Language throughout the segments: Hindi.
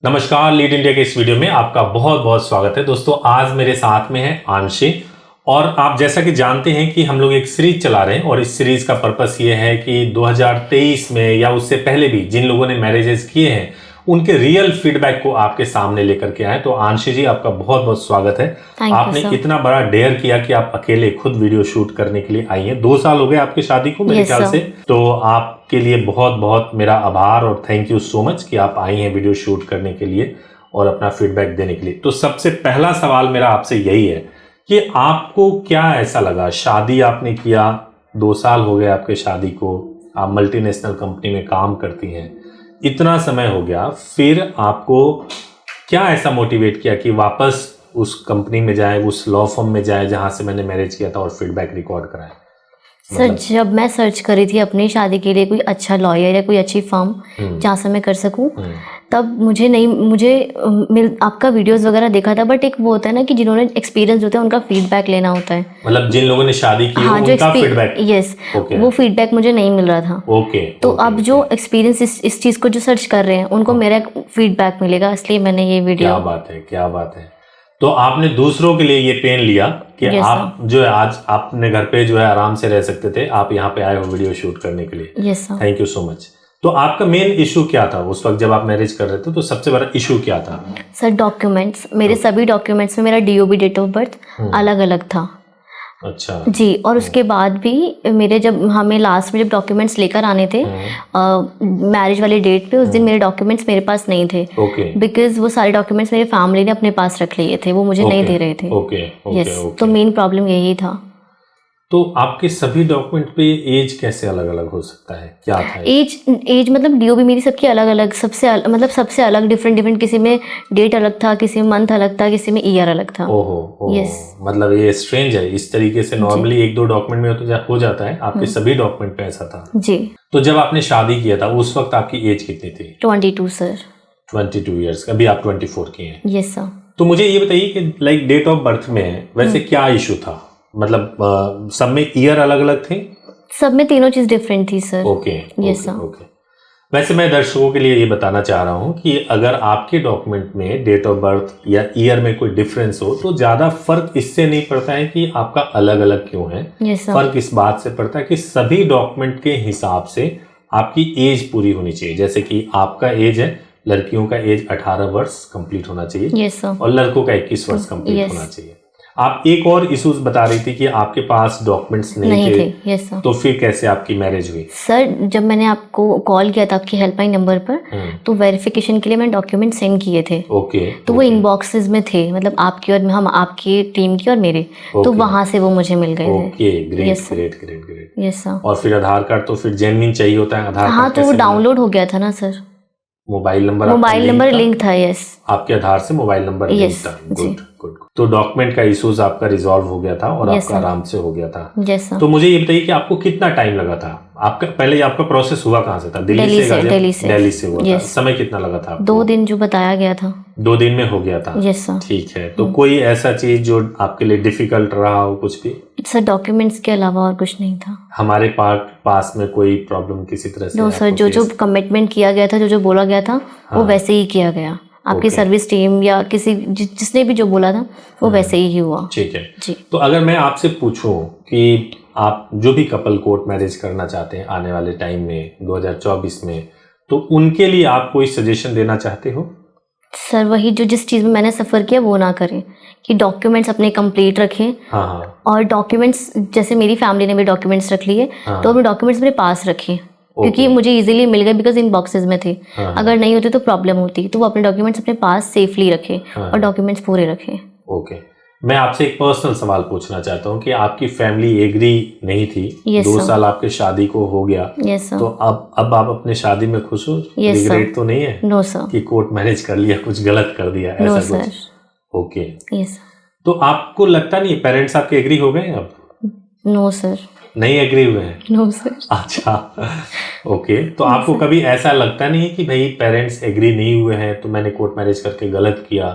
नमस्कार, लीड इंडिया के इस वीडियो में आपका बहुत बहुत स्वागत है। दोस्तों, आज मेरे साथ में है आंशी और आप जैसा कि जानते हैं कि हम लोग एक सीरीज चला रहे हैं और इस सीरीज का पर्पस ये है कि 2023 में या उससे पहले भी जिन लोगों ने मैरिजेस किए हैं उनके रियल फीडबैक को आपके सामने लेकर के आए। तो आंशी जी, आपका बहुत बहुत स्वागत है। आपने इतना बड़ा डेयर किया कि आप अकेले खुद वीडियो शूट करने के लिए आई हैं। 2 साल हो गए आपकी शादी को मेरे ख्याल से। तो आपके लिए बहुत बहुत मेरा आभार और थैंक यू सो मच कि आप आई हैं वीडियो शूट करने के लिए और अपना फीडबैक देने के लिए। तो सबसे पहला सवाल मेरा आपसे यही है कि आपको क्या ऐसा लगा, शादी आपने किया, 2 साल हो गए आपके शादी को, आप मल्टीनेशनल कंपनी में काम करती हैं, इतना समय हो गया, फिर आपको क्या ऐसा मोटिवेट किया कि वापस उस कंपनी में जाए, उस लॉ फर्म में जाए जहां से मैंने मैरिज किया था और फीडबैक रिकॉर्ड कराए? सर, जब मैं सर्च करी थी अपनी शादी के लिए कोई अच्छा लॉयर या कोई अच्छी फर्म जहाँ से मैं कर सकूं, तब मुझे आपका वीडियोस वगैरह देखा था, बट एक वो होता है ना कि जिन्होंने एक्सपीरियंस होता है उनका फीडबैक लेना होता है। मतलब जिन लोगों ने शादी की हाँ, उनका फीडबैक। यस, वो फीडबैक मुझे नहीं मिल रहा था। तो अब जो एक्सपीरियंस इस चीज़ को जो सर्च कर रहे हैं उनको मेरा फीडबैक मिलेगा, इसलिए मैंने ये वीडियो। क्या बात है, क्या बात है। तो आपने दूसरों के लिए ये पेन लिया कि आप जो है आज अपने घर पे जो है आराम से रह सकते थे, आप यहाँ पे आए हो वीडियो शूट करने के लिए। Yes sir, thank you so much. तो आपका मेन इशू क्या था उस वक्त जब आप मैरिज कर रहे थे? तो सबसे बड़ा इशू क्या था? सर, डॉक्यूमेंट्स, मेरे सभी डॉक्यूमेंट्स में मेरा DOB डेट ऑफ बर्थ अलग अलग था। अच्छा जी, और उसके बाद भी मेरे जब हमें लास्ट में जब डॉक्यूमेंट्स लेकर आने थे मैरिज वाले डेट पे, उस दिन मेरे डॉक्यूमेंट्स मेरे पास नहीं थे। बिकॉज वो सारे डॉक्यूमेंट्स मेरे फैमिली ने अपने पास रख लिए थे, वो मुझे नहीं दे रहे थे। यस, तो मेन प्रॉब्लम यही था। तो आपके सभी डॉक्यूमेंट पे एज कैसे अलग अलग हो सकता है? क्या था एज मतलब DOB मेरी सबकी अलग अलग, सबसे अलग डिफरेंट, किसी में डेट अलग था, किसी में मंथ अलग था, किसी में ईयर अलग था। ओहो, यस, मतलब ये स्ट्रेंज है। इस तरीके से नॉर्मली 1-2 डॉक्यूमेंट में तो हो जाता है, आपके सभी डॉक्यूमेंट पे ऐसा था? जी। तो जब आपने शादी किया था उस वक्त आपकी एज कितनी थी? 22 सर। 22 ईयर्स। अभी आप 24 की हैं? Yes sir. तो मुझे ये बताइए कि लाइक डेट ऑफ बर्थ में वैसे क्या इशू था? मतलब सब में ईयर अलग अलग थे? सब में तीनों चीज डिफरेंट थी सर। Yes sir. वैसे मैं दर्शकों के लिए ये बताना चाह रहा हूँ कि अगर आपके डॉक्यूमेंट में डेट ऑफ बर्थ या ईयर में कोई डिफरेंस हो तो ज़्यादा फर्क इससे नहीं पड़ता है कि आपका अलग अलग क्यों है। फर्क इस बात से पड़ता है कि सभी डॉक्यूमेंट के हिसाब से आपकी एज पूरी होनी चाहिए। जैसे कि आपका एज है, लड़कियों का एज 18 वर्ष कंप्लीट होना चाहिए और लड़कों का 21 वर्ष कंप्लीट होना चाहिए। आप एक और इश्यूज बता रही थी कि आपके पास डॉक्यूमेंट्स नहीं थे। Yes sir. तो फिर कैसे आपकी मैरिज हुई? सर, जब मैंने आपको कॉल किया था आपकी हेल्पलाइन नंबर पर, तो वेरिफिकेशन के लिए मैंने डॉक्यूमेंट सेंड किए थे। तो वो इनबॉक्सेस में थे, मतलब आपकी और हम आपकी टीम की और मेरे। तो वहां से वो मुझे मिल गए थे। ग्रेट। Yes sir. और फिर आधार कार्ड तो फिर जेन्युइन चाहिए होता है आधार कार्ड? हाँ, तो वो डाउनलोड हो गया था ना सर। मोबाइल नंबर लिंक था। यस, आपके आधार से मोबाइल नंबर लिंक था। गुड। तो डॉक्यूमेंट का इश्यूज आपका रिजॉल्व हो गया था और आपका आराम से हो गया था। तो मुझे ये बताइए कि आपको कितना टाइम लगा था? आपका प्रोसेस हुआ कहाँ से था? दिल्ली से हुआ था। समय कितना लगा था आपको? 2 दिन जो बताया गया था। 2 दिन में हो गया था? Yes sir. ठीक है। तो कोई ऐसा चीज जो आपके लिए डिफिकल्ट रहा हो? कुछ भी? सर, डॉक्यूमेंट्स के अलावा और कुछ नहीं था हमारे पास में कोई प्रॉब्लम किसी तरह से? नो सर, जो कमिटमेंट किया गया था, जो बोला गया था वो वैसे ही किया गया। आपकी सर्विस टीम या जिसने भी जो बोला था वो वैसे ही हुआ। ठीक है जी। तो अगर मैं आपसे पूछूं कि आप जो भी कपल कोर्ट मैरिज करना चाहते हैं आने वाले टाइम में 2024 में, तो उनके लिए आप कोई सजेशन देना चाहते हो? सर, वही जो जिस चीज़ में मैंने सफ़र किया वो ना करें, कि डॉक्यूमेंट्स अपने कंप्लीट रखें। और डॉक्यूमेंट्स, जैसे मेरी फैमिली ने भी डॉक्यूमेंट्स रख लिए, तो अपने डॉक्यूमेंट्स मेरे पास रखें। क्योंकि मुझे इजीली मिल गए, बिकॉज इन बॉक्सेस में थे। अगर नहीं होते तो प्रॉब्लम होती, तो वो अपने डॉक्यूमेंट्स अपने पास सेफली रखें और डॉक्यूमेंट्स पूरे रखें। ओके। मैं आपसे एक पर्सनल सवाल पूछना चाहता हूँ कि आपकी फैमिली एग्री नहीं थी। 2 साल आपके शादी को हो गया। तो अब आप अपने शादी में खुश हो? रिग्रेट तो नहीं है? No sir. कि कोर्ट मैरिज कर लिया, कुछ गलत कर दिया, ऐसा कुछ? ओके। यस। तो आपको लगता नहीं पेरेंट्स आपके एग्री हो गए अब? No sir. नहीं एग्री हुए हैं? No sir. अच्छा, ओके। तो आपको कभी ऐसा लगता नहीं है कि भाई पेरेंट्स एग्री नहीं हुए हैं तो मैंने कोर्ट मैरिज करके गलत किया,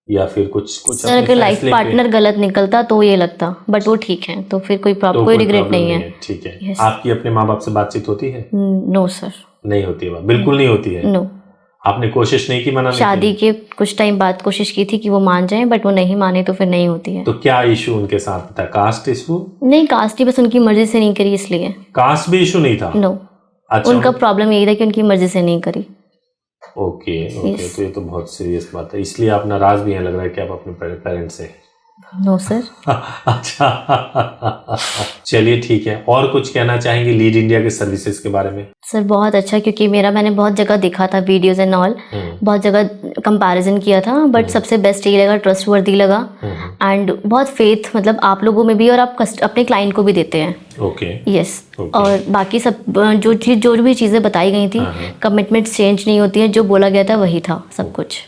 या फिर कुछ सर, अगर लाइफ पार्टनर गलत निकलता तो ये लगता, बट वो ठीक है, तो फिर कोई रिग्रेट नहीं है। ठीक है। आपकी अपने माँ बाप से बातचीत होती है? No sir. नहीं होती है? बिल्कुल नहीं होती है? नो। आपने कोशिश नहीं की मनाने शादी के कुछ टाइम बाद कोशिश की थी कि वो मान जाएं, बट वो नहीं माने तो फिर नहीं होती है। तो क्या इशू उनके साथ था? Caste issue? नहीं, कास्ट ही बस उनकी मर्जी से नहीं करी इसलिए। कास्ट भी इशू नहीं था? नो। अच्छा, उनका प्रॉब्लम यही था कि उनकी मर्जी से नहीं करी। ओके ओके, तो ये तो बहुत सीरियस बात है। इसलिए आप नाराज भी हैं लग रहा है कि आप अपने पेरेंट्स से। No sir. अच्छा, चलिए ठीक है। और कुछ कहना चाहेंगे लीड इंडिया के सर्विसेज के बारे में? सर बहुत अच्छा, क्योंकि मैंने बहुत जगह देखा था वीडियोस एंड ऑल, बहुत जगह कंपैरिजन किया था, बट सबसे बेस्ट यही लगा, ट्रस्टवर्दी लगा एंड बहुत फेथ मतलब आप लोगों में भी, और आप अपने क्लाइंट को भी देते हैं। ओके। यस। और बाकी सब जो भी चीज़ें बताई गई थी, कमिटमेंट चेंज नहीं होती है, जो बोला गया था वही था सब कुछ।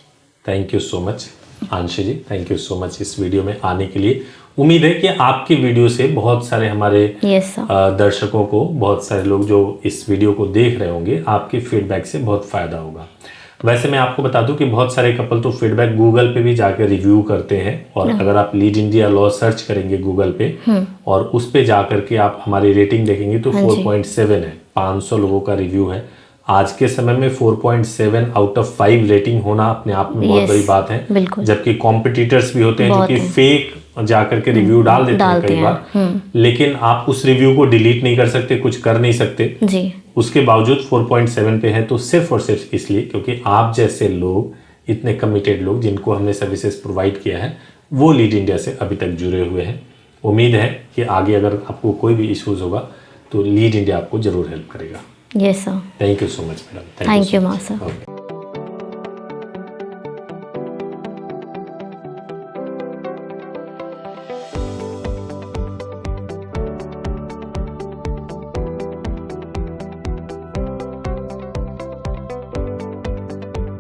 Thank you so much Anshi ji, thank you so much इस वीडियो में आने के लिए। उम्मीद है कि आपकी वीडियो से बहुत सारे हमारे दर्शकों को, बहुत सारे लोग जो इस वीडियो को देख रहे होंगे, आपके फीडबैक से बहुत फ़ायदा होगा। वैसे मैं आपको बता दूं कि बहुत सारे कपल तो फीडबैक गूगल पे भी जाकर रिव्यू करते हैं, और अगर आप लीड इंडिया लॉ सर्च करेंगे गूगल पे और उस पे जाकर के आप हमारी रेटिंग देखेंगे तो 4.7 है, 500 लोगों का रिव्यू है। आज के समय में 4.7 आउट ऑफ 5 रेटिंग होना अपने आप में बहुत बड़ी बात है, जबकि कॉम्पिटिटर्स भी होते हैं जो कि फेक जाकर के रिव्यू डाल देते हैं कई बार, लेकिन आप उस रिव्यू को डिलीट नहीं कर सकते, कुछ कर नहीं सकते जी। उसके बावजूद 4.7 पे है, तो सिर्फ और सिर्फ इसलिए क्योंकि आप जैसे लोग, इतने कमिटेड लोग जिनको हमने सर्विसेज प्रोवाइड किया है, वो लीड इंडिया से अभी तक जुड़े हुए हैं। उम्मीद है कि आगे अगर आपको कोई भी इश्यूज होगा तो लीड इंडिया आपको जरूर हेल्प करेगा। Yes sir. Thank you so much madam. Thank you sir.